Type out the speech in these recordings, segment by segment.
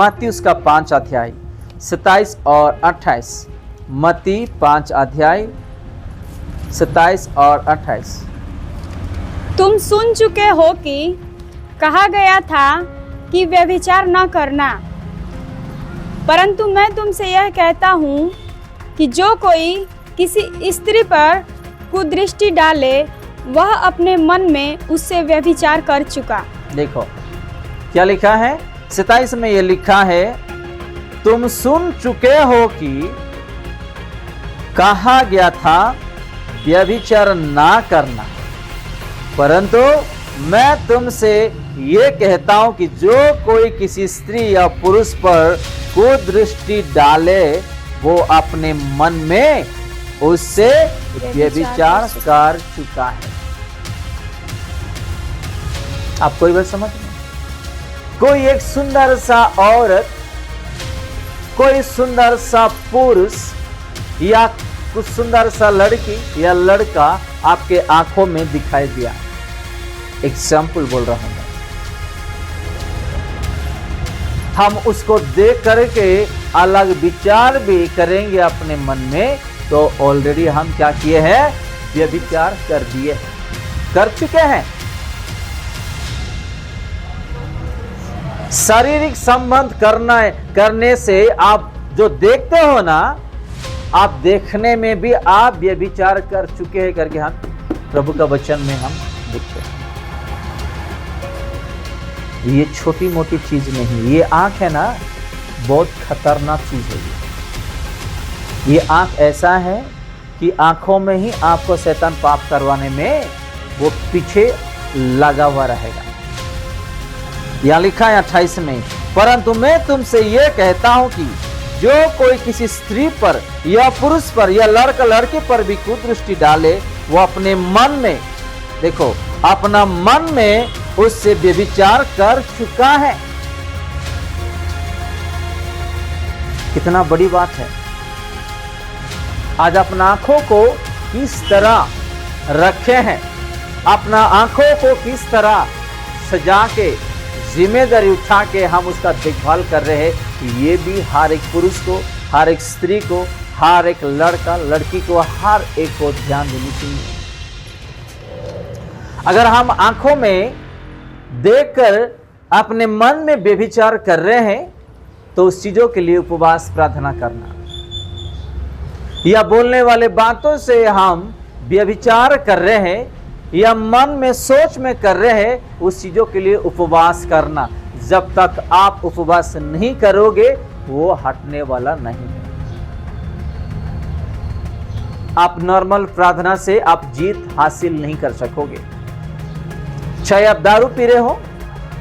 मत्ती उसका 5 अध्याय 27 और 28। मत्ती 5 अध्याय 27 और 28। तुम सुन चुके हो कि कहा गया था कि व्यभिचार न करना, परंतु मैं तुमसे यह कहता हूँ कि जो कोई किसी स्त्री पर कुदृष्टि डाले वह अपने मन में उससे व्यभिचार कर चुका। देखो क्या लिखा है 27 में, ये लिखा है तुम सुन चुके हो कि कहा गया था व्यभिचार ना करना, परंतु मैं तुमसे ये कहता हूं कि जो कोई किसी स्त्री या पुरुष पर कुदृष्टि डाले वो अपने मन में उससे व्यभिचार कर चुका है। आप कोई बात समझ नहीं? कोई एक सुंदर सा औरत, कोई सुंदर सा पुरुष या कुछ सुंदर सा लड़की या लड़का आपके आंखों में दिखाई दिया, एग्जाम्पल बोल रहा हूं मैं, हम उसको देख करके अलग विचार भी करेंगे अपने मन में, तो ऑलरेडी हम क्या किए हैं? व्यभिचार कर दिए, कर चुके हैं। शारीरिक संबंध करने से आप जो देखते हो ना, आप देखने में भी आप व्यभिचार कर चुके हैं करके हम प्रभु का वचन में हम देखते हैं। ये छोटी मोटी चीज नहीं, ये आंख है ना, बहुत खतरनाक चीज है ये आंख ऐसा है कि आंखों में ही आपको शैतान पाप करवाने में वो पीछे लगा हुआ रहेगा। यहां लिखा है 28 में, परंतु मैं तुमसे यह कहता हूं कि जो कोई किसी स्त्री पर या पुरुष पर या लड़का लड़के पर भी कुदृष्टि डाले वो अपने मन में, देखो अपना मन में उससे व्यभिचार कर चुका है। कितना बड़ी बात है। आज अपना आंखों को किस तरह रखे हैं, अपना आंखों को किस तरह सजा के जिम्मेदारी उठा के हम उसका देखभाल कर रहे हैं। ये भी हर एक पुरुष को, हर एक स्त्री को, हर एक लड़का लड़की को, हर एक को ध्यान देनी चाहिए। अगर हम आंखों में देखकर अपने मन में व्यभिचार कर रहे हैं तो उस चीजों के लिए उपवास प्रार्थना करना, या बोलने वाले बातों से हम व्यभिचार कर रहे हैं या मन में सोच में कर रहे हैं, उस चीजों के लिए उपवास करना। जब तक आप उपवास नहीं करोगे वो हटने वाला नहीं है। आप नॉर्मल प्रार्थना से आप जीत हासिल नहीं कर सकोगे। चाहे आप दारू पी रहे हो,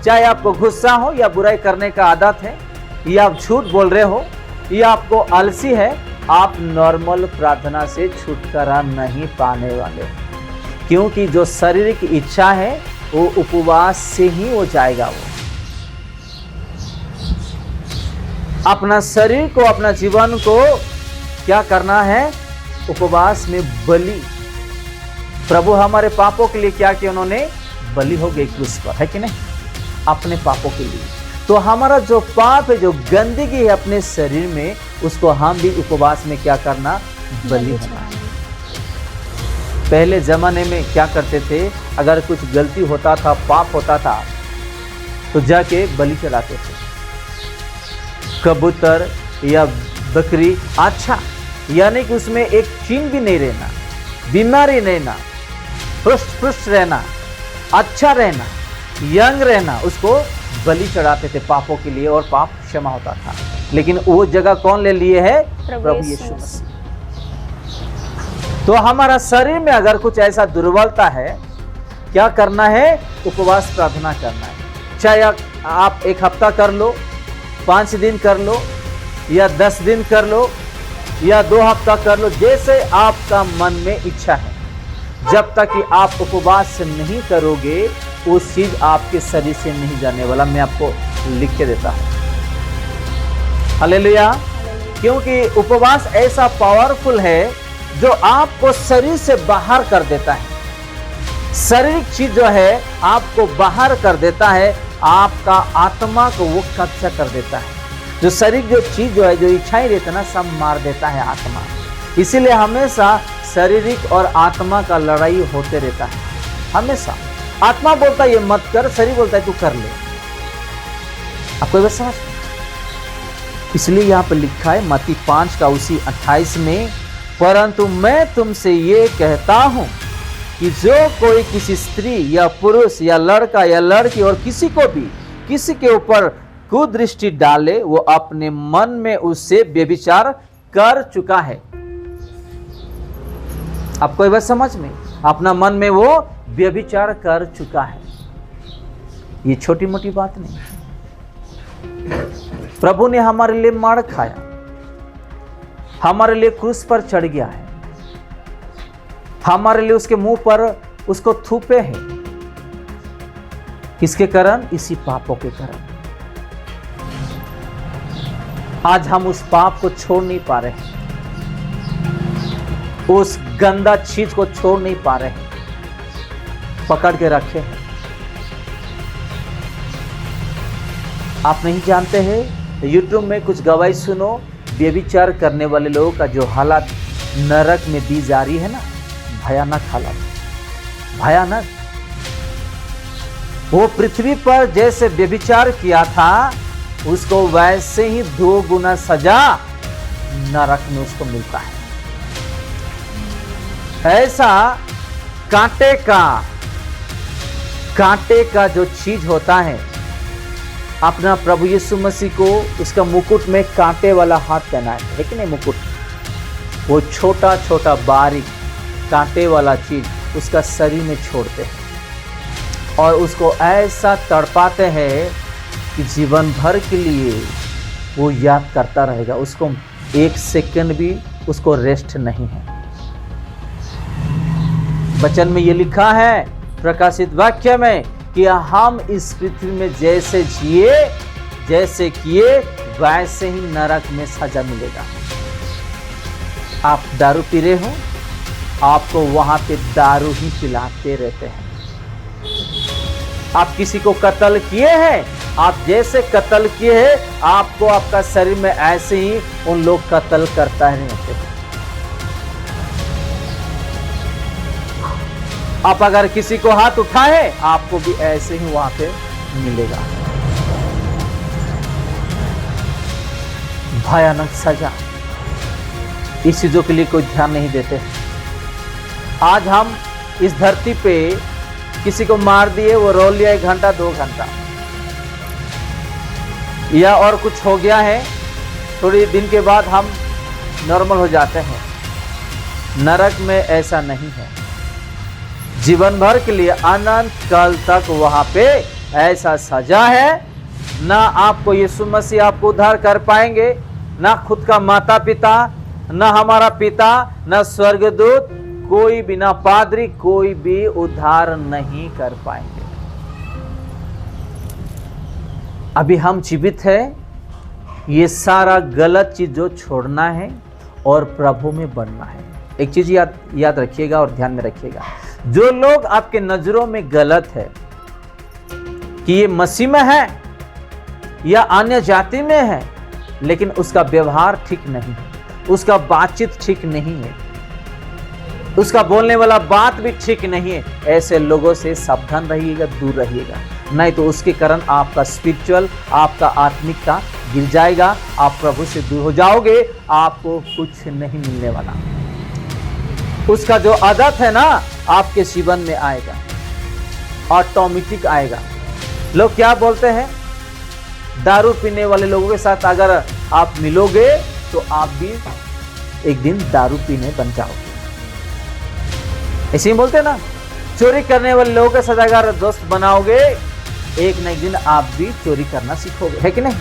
चाहे आपको गुस्सा हो या बुराई करने का आदत है, या आप झूठ बोल रहे हो, या आपको आलसी है, आप नॉर्मल प्रार्थना से छुटकारा नहीं पाने वाले, क्योंकि जो शारीरिक इच्छा है वो उपवास से ही हो जाएगा। वो अपना शरीर को, अपना जीवन को क्या करना है? उपवास में बलि। प्रभु हमारे पापों के लिए क्या किया? उन्होंने बलि हो गए क्रूस पर, है कि नहीं? अपने पापों के लिए। तो हमारा जो पाप है, जो गंदगी है अपने शरीर में, उसको हम भी उपवास में क्या करना? बलि होना। पहले जमाने में क्या करते थे? अगर कुछ गलती होता था, पाप होता था, तो जाके बलि चढ़ाते थे। कबूतर या बकरी, अच्छा, यानी कि उसमें एक चीन भी नहीं रहना, बीमारी नहीं रहना, पुष्ट पुष्ट रहना, अच्छा रहना, यंग रहना, उसको बलि चढ़ाते थे पापों के लिए, और पाप क्षमा होता था। लेकिन वो जगह कौन ले लिए है? प्रभु यीशु मसीह। तो हमारा शरीर में अगर कुछ ऐसा दुर्बलता है, क्या करना है? उपवास प्रार्थना करना है। चाहे आप 1 हफ्ता कर लो, 5 दिन कर लो, या 10 दिन कर लो, या 2 हफ्ता कर लो, जैसे आपका मन में इच्छा है। जब तक कि आप उपवास नहीं करोगे उस चीज आपके शरीर से नहीं जाने वाला। मैं आपको लिख के देता हूं। हालेलुया। क्योंकि उपवास ऐसा पावरफुल है जो आपको शरीर से बाहर कर देता है। शारीरिक चीज जो है आपको बाहर कर देता है, आपका आत्मा को वो कब्जा कर देता है। जो शरीर जो चीज जो है, जो इच्छाएं रहता है ना, सब मार देता है आत्मा। इसीलिए हमेशा शारीरिक और आत्मा का लड़ाई होते रहता है हमेशा। आत्मा बोलता है ये मत कर, शरीर बोलता है तू कर ले। आपको ये बात समझ? इसलिए यहाँ पर लिखा है मत्ती 5 का उसी 28 में, परंतु मैं तुमसे ये कहता हूं कि जो कोई किसी स्त्री या पुरुष या लड़का या लड़की और किसी को भी किसी के ऊपर कुदृष्टि डाले, वो अपने मन में उससे व्यभिचार कर चुका है। आपको ये बात समझ में? अपना मन में वो व्यभिचार कर चुका है। ये छोटी मोटी बात नहीं है। प्रभु ने हमारे लिए मार खाया, हमारे लिए क्रूस पर चढ़ गया है, हमारे लिए उसके मुंह पर उसको थूपे हैं। किसके कारण? इसी पापों के कारण। आज हम उस पाप को छोड़ नहीं पा रहे हैं, उस गंदा चीज को छोड़ नहीं पा रहे हैं, पकड़ के रखे हैं। आप नहीं जानते हैं, यूट्यूब में कुछ गवाही सुनो, व्यभिचार करने वाले लोगों का जो हालत नरक में दी जा रही है ना, भयानक हालत, भयानक। वो पृथ्वी पर जैसे व्यभिचार किया था, उसको वैसे ही 2 गुना सजा नरक में उसको मिलता है। ऐसा कांटे का जो चीज होता है, अपना प्रभु यीशु मसीह को उसका मुकुट में कांटे वाला हाथ पहना है कि नहीं? मुकुट, वो छोटा छोटा बारीक कांटे वाला चीज उसका शरीर में छोड़ते हैं और उसको ऐसा तड़पाते हैं कि जीवन भर के लिए वो याद करता रहेगा। उसको 1 सेकंड भी उसको रेस्ट नहीं है। वचन में ये लिखा है प्रकाशित वाक्य में कि हम इस पृथ्वी में जैसे जिए, जैसे किए, वैसे ही नरक में सजा मिलेगा। आप दारू पी रहे हो, आपको वहां पे दारू ही पिलाते रहते हैं। आप किसी को कत्ल किए हैं, आप जैसे कत्ल किए हैं, आपको आपका शरीर में ऐसे ही उन लोग कत्ल करता रहते हैं। आप अगर किसी को हाथ उठाए, आपको भी ऐसे ही वहां पे मिलेगा। भयानक सजा। इस चीजों के लिए कोई ध्यान नहीं देते। आज हम इस धरती पे किसी को मार दिए, वो रो लिया 1 घंटा 2 घंटा, या और कुछ हो गया है, थोड़ी दिन के बाद हम नॉर्मल हो जाते हैं। नरक में ऐसा नहीं है। जीवन भर के लिए अनंत काल तक वहां पे ऐसा सजा है। ना आपको यीशु मसीह आपको उद्धार कर पाएंगे, ना खुद का माता पिता, ना हमारा पिता, ना स्वर्गदूत, कोई भी, ना पादरी, कोई भी उद्धार नहीं कर पाएंगे। अभी हम जीवित है, ये सारा गलत चीज जो छोड़ना है और प्रभु में बनना है। एक चीज याद रखिएगा और ध्यान में रखिएगा, जो लोग आपके नजरों में गलत है कि ये मसीह में है या अन्य जाति में है, लेकिन उसका व्यवहार ठीक नहीं है, उसका बातचीत ठीक नहीं है, उसका बोलने वाला बात भी ठीक नहीं है, ऐसे लोगों से सावधान रहिएगा, दूर रहिएगा। नहीं तो उसके कारण आपका स्पिरिचुअल, आपका आत्मिकता गिर जाएगा, आप प्रभु से दूर हो जाओगे, आपको कुछ नहीं मिलने वाला। उसका जो आदत है ना, आपके जीवन में आएगा, ऑटोमेटिक आएगा। लोग क्या बोलते हैं, दारू पीने वाले लोगों के साथ अगर आप मिलोगे तो आप भी एक दिन दारू पीने बन जाओगे, ऐसे ही बोलते हैं ना। चोरी करने वाले लोगों के साथ अगर दोस्त बनाओगे, एक न एक दिन आप भी चोरी करना सीखोगे, है कि नहीं?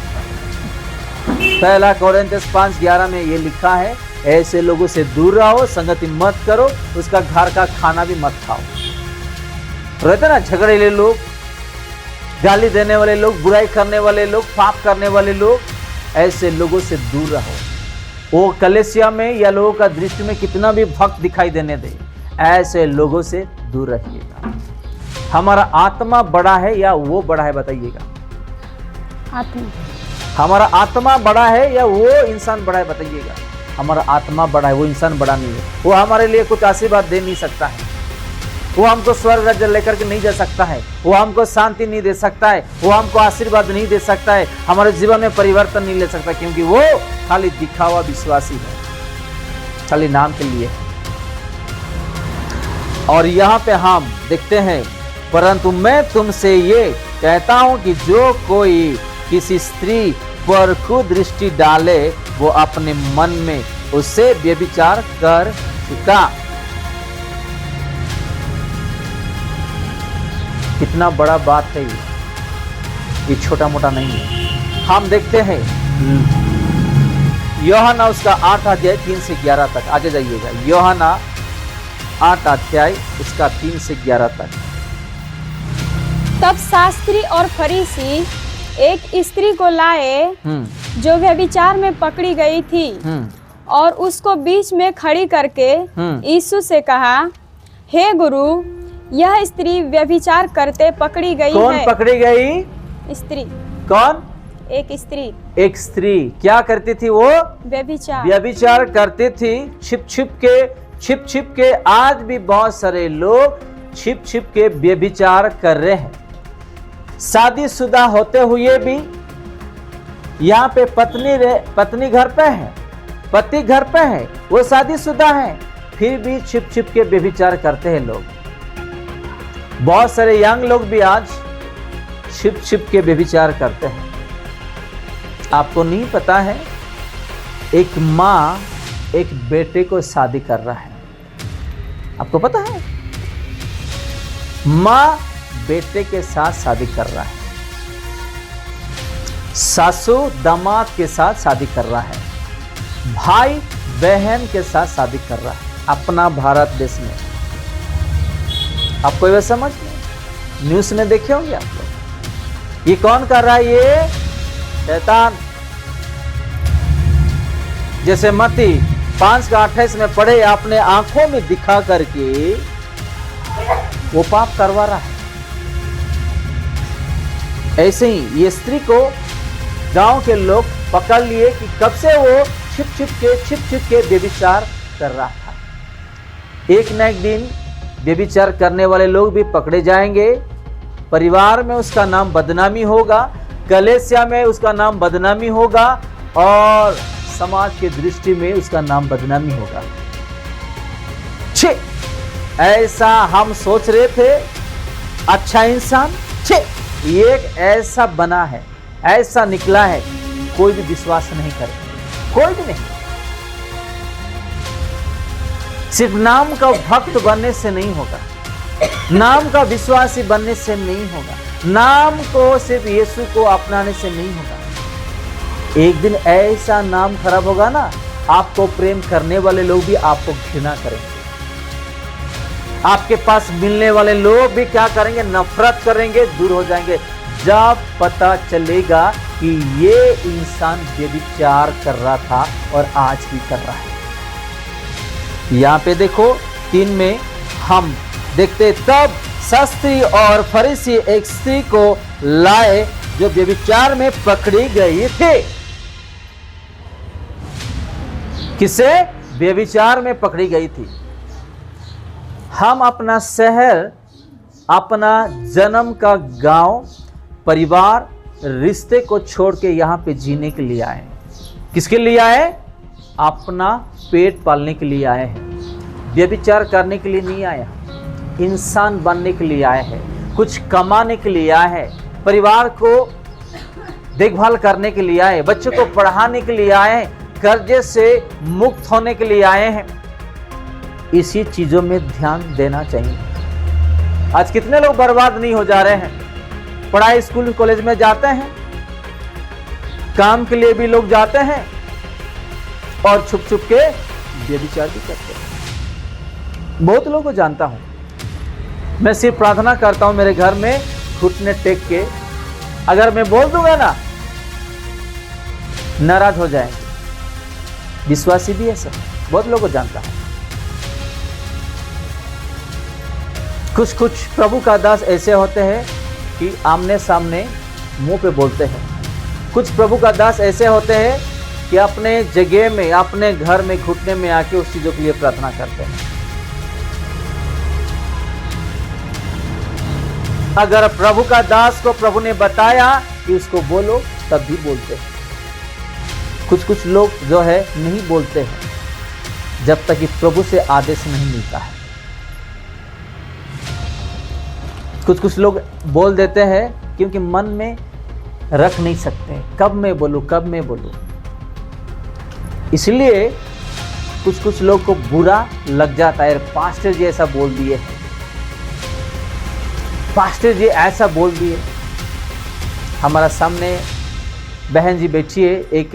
1 कोरिन्थियंस 5:11 में ये लिखा है, ऐसे लोगों से दूर रहो, संगति मत करो, उसका घर का खाना भी मत खाओ। रहते ना झगड़ेले लोग, गाली देने वाले लोग, बुराई करने वाले लोग, पाप करने वाले लोग, ऐसे लोगों से दूर रहो। वो कलेसिया में या लोगों का दृष्टि में कितना भी भक्त दिखाई देने दे, ऐसे लोगों से दूर रहिएगा। हमारा आत्मा बड़ा है या वो बड़ा है, बताइएगा। आत्मा, हमारा आत्मा बड़ा है या वो इंसान बड़ा है, बताइएगा। हमारा आत्मा बड़ा है, वो इंसान बड़ा नहीं है। वो हमारे लिए कुछ आशीर्वाद दे नहीं सकता है, वो हमको स्वर्ग राज्य लेकर के नहीं जा सकता है, वो हमको शांति नहीं दे सकता है, वो हमको आशीर्वाद नहीं दे सकता है, हमारे जीवन में परिवर्तन नहीं ले सकता, क्योंकि वो खाली दिखावा विश्वासी है, खाली नाम के लिए है। और यहाँ पे हम देखते हैं, परंतु मैं तुमसे ये कहता हूं कि जो कोई किसी स्त्री पर कुदृष्टि डाले वो अपने मन में उससे व्यभिचार कर चुका। कितना बड़ा बात है ये छोटा मोटा नहीं है। हम देखते हैं यूहन्ना उसका 8 अध्याय 3 से 11 तक, आगे जाइएगा। यूहन्ना 8 अध्याय उसका 3 से 11 तक। तब शास्त्री और फरीसी एक स्त्री को लाए जो व्यभिचार में पकड़ी गई थी और उसको बीच में खड़ी करके यीशु से कहा, हे गुरु, यह स्त्री व्यभिचार करते पकड़ी गई है। कौन पकड़ी गई? स्त्री। कौन? एक स्त्री। एक स्त्री क्या करती थी? वो व्यभिचार करती थी, छिप छिप के। आज भी बहुत सारे लोग छिप छिप के व्यभिचार कर रहे हैं। शादीशुदा होते हुए भी यहाँ पे पत्नी घर पे है, पति घर पे है, वो शादीशुदा है, फिर भी छिप छिप के व्यभिचार करते हैं लोग। बहुत सारे यंग लोग भी आज छिप छिप के व्यभिचार करते हैं। आपको नहीं पता है, एक माँ एक बेटे को शादी कर रहा है, आपको पता है? माँ बेटे के साथ शादी कर रहा है, सासू दामाद के साथ शादी कर रहा है, भाई बहन के साथ शादी कर रहा है अपना भारत देश में। आपको ये समझ में न्यूज़ में देखे होंगे आप लोग। ये कौन कर रहा है? ये शैतान। जैसे मत्ती 5:28 में पढ़े, अपने आंखों में दिखा करके वो पाप करवा रहा है। ऐसे ही ये स्त्री को गांव के लोग पकड़ लिए कि कब से वो छिप छिप के व्यभिचार कर रहा था। एक न एक दिन व्यभिचार करने वाले लोग भी पकड़े जाएंगे, परिवार में उसका नाम बदनामी होगा, कलेसिया में उसका नाम बदनामी होगा और समाज के दृष्टि में उसका नाम बदनामी होगा। छे, ऐसा हम सोच रहे थे अच्छा इंसान, छे ये एक ऐसा बना है, ऐसा निकला है, कोई भी विश्वास नहीं करे, कोई भी नहीं। सिर्फ नाम का भक्त बनने से नहीं होगा, नाम का विश्वासी बनने से नहीं होगा, नाम को सिर्फ यीशु को अपनाने से नहीं होगा। एक दिन ऐसा नाम खराब होगा ना, आपको प्रेम करने वाले लोग भी आपको घृणा करेंगे, आपके पास मिलने वाले लोग भी क्या करेंगे? नफरत करेंगे, दूर हो जाएंगे, जब पता चलेगा कि ये इंसान व्यभिचार कर रहा था और आज भी कर रहा है। यहाँ पे देखो 3 में हम देखते, तब शास्त्री और फरीसी एक स्त्री को लाए जो व्यभिचार में पकड़ी गई थी। किसे? व्यभिचार में पकड़ी गई थी। हम अपना शहर, अपना जन्म का गांव, परिवार, रिश्ते को छोड़ के यहाँ पे जीने के लिए आए। किसके लिए आए? अपना पेट पालने के लिए आए हैं, व्यभिचार करने के लिए नहीं आया। इंसान बनने के लिए आए हैं, कुछ कमाने के लिए आए हैं, परिवार को देखभाल करने के लिए आए, बच्चों को पढ़ाने के लिए आए हैं, कर्जे से मुक्त होने के लिए आए हैं। इसी चीजों में ध्यान देना चाहिए। आज कितने लोग बर्बाद नहीं हो जा रहे हैं? पढ़ाई स्कूल कॉलेज में जाते हैं, काम के लिए भी लोग जाते हैं और छुप छुप के व्यभिचार भी करते हैं। बहुत लोगों को जानता हूं। मैं सिर्फ प्रार्थना करता हूं, मेरे घर में घुटने टेक के अगर मैं बोल दूंगा ना, नाराज हो जाएंगे। विश्वासी भी है सब, बहुत लोगों को जानता हूं। कुछ प्रभु का दास ऐसे होते हैं कि आमने सामने मुंह पे बोलते हैं, कुछ प्रभु का दास ऐसे होते हैं कि अपने जगह में, अपने घर में घुटने में आके उस चीजों के लिए प्रार्थना करते हैं। अगर प्रभु का दास को प्रभु ने बताया कि उसको बोलो, तब भी बोलते हैं। कुछ लोग जो है नहीं बोलते हैं जब तक कि प्रभु से आदेश नहीं मिलता है। कुछ लोग बोल देते हैं क्योंकि मन में रख नहीं सकते, कब मैं बोलूं, कब मैं बोलूं। इसलिए कुछ लोग को बुरा लग जाता है, पास्टर जी ऐसा बोल दिए, पास्टर जी ऐसा बोल दिए। हमारा सामने बहन जी बैठी है, एक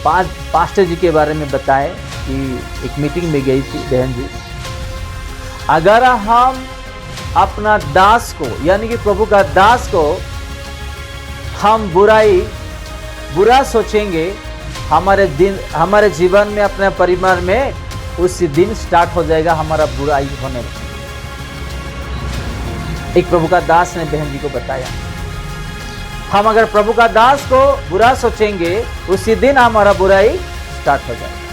पास्टर जी के बारे में बताए कि एक मीटिंग में गई थी बहन जी। अगर हम अपना दास को, यानी कि प्रभु का दास को हम बुरा सोचेंगे, हमारे जीवन में, अपने परिवार में उसी दिन स्टार्ट हो जाएगा हमारा बुराई होने में। एक प्रभु का दास ने बहन जी को बताया, हम अगर प्रभु का दास को बुरा सोचेंगे, उसी दिन हमारा बुराई स्टार्ट हो जाएगा।